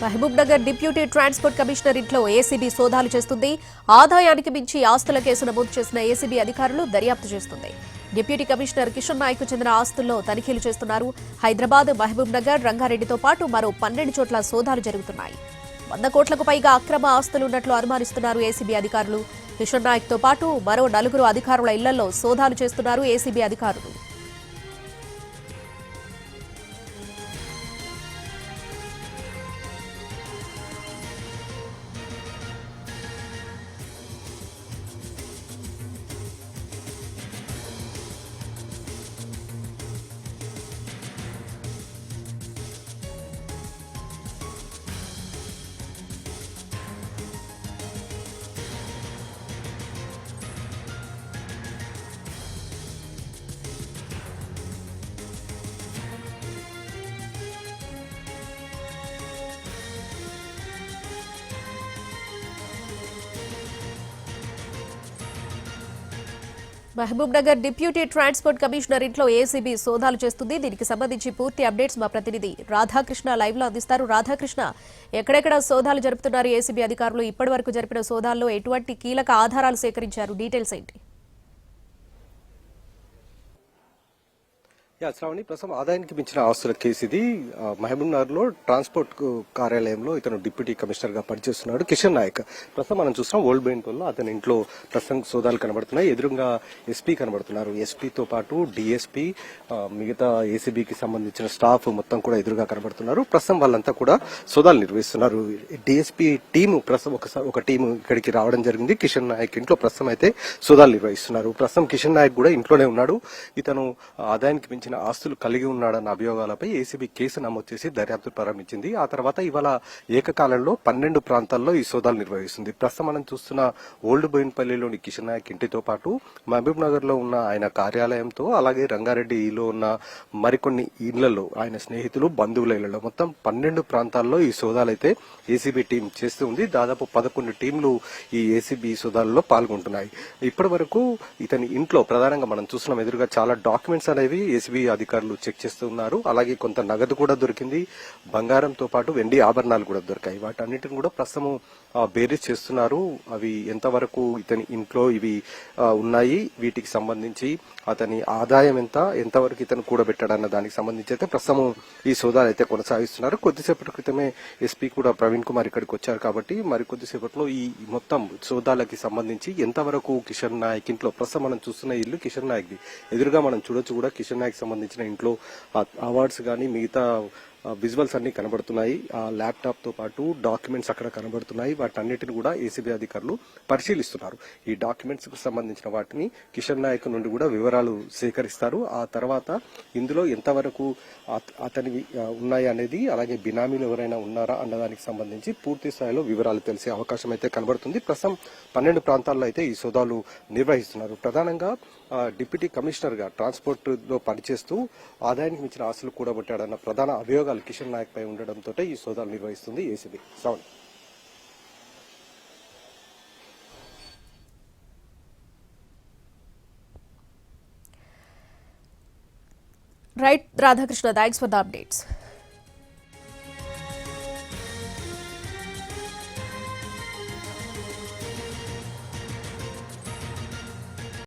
Mahabub Nagar deputy transport commissioner ఇంట్లో ACB సోదాలు చేస్తుంది. ఆదాయానికి మించి ఆస్తుల కేసు నమోదు చేసిన ఏసీబీ అధికారులు దర్యాప్తు చేస్తుంది. డిప్యూటీ కమిషనర్ కిషన్ నాయక్ చెందిన ఆస్తుల్లో తనిఖీలు చేస్తున్నారు. హైదరాబాద్, మహబూబ్ నగర్, రంగారెడ్డితో పాటు మరో 12 చోట్ల సోదాలు జరుగుతున్నాయి. 100 కోట్లకు పైగా అక్రమ ఆస్తులున్నట్లు అనుమానిస్తున్నారు ఏసీబీ అధికారులు. కిషన్ నాయక్ తో పాటు మరో 4 అధికారుల ఇళ్లలో సోదాలు చేస్తున్నారు ఏసీబీ అధికారులు. Mahabubnagar deputy transport commissioner ఇంట్లో ఏసీబీ సోదాలు చేస్తుంది. దీనికి సంబంధించి పూర్తి అప్డేట్స్ మా ప్రతినిధి రాధాకృష్ణ లైవ్ లో అందిస్తారు. రాధాకృష్ణ, ఎక్కడెక్కడ సోదాలు జరుపుతున్నారు ఏసీబీ అధికారులు? ఇప్పటి వరకు జరిపిన సోదాల్లో ఎటువంటి కీలక ఆధారాలు సేకరించారు? డీటెయిల్స్ ఏంటి? శ్రావణి, ప్రస్తుతం ఆదాయానికి మించిన ఆస్తుల కేసు ఇది. మహబూబ్ నగర్ లో ట్రాన్స్పోర్ట్ కార్యాలయంలో ఇతను డిప్యూటీ కమిషనర్ గా పనిచేస్తున్నాడు కిషన్ నాయక్. ప్రస్తుతం మనం చూస్తున్నాం ఓల్డ్ బెయింట్వల్ అతని ఇంట్లో ప్రస్తుతం సోదాలు కనబడుతున్నాయి. ఎదురుగా ఎస్పీ కనబడుతున్నారు. ఎస్పీతో పాటు డిఎస్పీ, మిగతా ఏసీబీకి సంబంధించిన స్టాఫ్ మొత్తం కూడా ఎదురుగా కనబడుతున్నారు. ప్రస్తుతం వాళ్ళంతా కూడా సోదాలు నిర్వహిస్తున్నారు. డిఎస్పీ టీము ప్రస్తుతం ఒక టీము ఇక్కడికి రావడం జరిగింది. కిషన్ నాయక్ ఇంట్లో ప్రస్తుతం అయితే సోదాలు నిర్వహిస్తున్నారు. ప్రస్తుతం కిషన్ నాయక్ కూడా ఇంట్లోనే ఉన్నాడు. ఇతను ఆదాయానికి మించిన ఆస్తులు కలిగి ఉన్నాడన్న అభియోగాలపై ఏసీబీ కేసు నమోదు చేసి దర్యాప్తు ప్రారంభించింది. ఆ తర్వాత ఇవాళ ఏకకాలంలో 12 ప్రాంతాల్లో ఈ సోదాలు నిర్వహిస్తుంది. ప్రస్తుతం మనం చూస్తున్న ఓల్డ్ బోయిన్పల్లిలోని కిషన్ నాయక్ ఇంటితో పాటు మహబూబ్ నగర్ లో ఉన్న ఆయన కార్యాలయంతో, అలాగే రంగారెడ్డిలో ఉన్న మరికొన్ని ఇళ్లలో ఆయన స్నేహితులు, బంధువుల ఇళ్లలో మొత్తం 12 ప్రాంతాల్లో ఈ సోదాలు అయితే ఏసీబీ టీం చేస్తూ ఉంది. దాదాపు 11 టీంలు ఈ ఏసీబీ సోదాలలో పాల్గొంటున్నాయి. ఇప్పటి వరకు ఇతని ఇంట్లో ప్రధానంగా మనం చూస్తున్నాం ఎదురుగా చాలా డాక్యుమెంట్స్ అనేవి ఏసీబీ అధికారులు చెక్ చేస్తున్నారు. అలాగే కొంత నగదు కూడా దొరికింది. బంగారంతో పాటు వెండి ఆభరణాలు కూడా దొరికాయి. వాటన్నిటిని కూడా ప్రస్తుతం బేరీజ్ చేస్తున్నారు. అవి ఎంతవరకు ఇతని ఇంట్లో ఇవి ఉన్నాయి, వీటికి సంబంధించి అతని ఆదాయం ఎంతవరకు ఇతను కూడబెట్టాడన్న దానికి సంబంధించి అయితే ప్రస్తుతం ఈ సోదాలు అయితే కొనసాగిస్తున్నారు. కొద్దిసేపటి క్రితమే ఎస్పీ కూడా ప్రవీణ్ కుమార్ ఇక్కడికి వచ్చారు కాబట్టి మరి కొద్దిసేపట్లో ఈ మొత్తం సోదాలకి సంబంధించి ఎంతవరకు కిషన్ నాయక్ ఇంట్లో ప్రస్తుతం మనం చూస్తున్న ఇల్లు కిషన్ నాయక్ది. ఎదురుగా మనం చూడొచ్చు కూడా కిషన్ నాయక్ సంబంధించిన ఇంట్లో అవార్డ్స్ కానీ మిగతా విజువల్స్ అన్ని కనబడుతున్నాయి. ఆ ల్యాప్టాప్ తో పాటు డాక్యుమెంట్స్ అక్కడ కనబడుతున్నాయి. వాటన్నిటిని కూడా ఏసీబీ అధికారులు పరిశీలిస్తున్నారు. ఈ డాక్యుమెంట్స్ కు సంబంధించిన వాటిని కిషన్ నాయక్ నుండి కూడా వివరాలు సేకరిస్తారు. ఆ తర్వాత ఇందులో ఎంతవరకు అతనివి ఉన్నాయి అనేది, అలాగే బినామీలు ఎవరైనా ఉన్నారా అన్నదానికి సంబంధించి పూర్తి స్థాయిలో వివరాలు తెలిసే అవకాశం అయితే కనబడుతుంది. ప్రస్తుతం 12 ప్రాంతాల్లో అయితే ఈ సోదాలు నిర్వహిస్తున్నారు. ప్రధానంగా డిప్యూటీ కమిషనర్ గా ట్రాన్స్పోర్ట్ లో పనిచేస్తూ ఆదాయానికి మించిన ఆస్తులు కూడబట్టాడన్న ప్రధాన అభియోగాలు కిషన్ నాయక్ పై ఉండడంతో ఈ సోదాలు నిర్వహిస్తుంది ACB. Right Radhakrishna, thanks for the updates.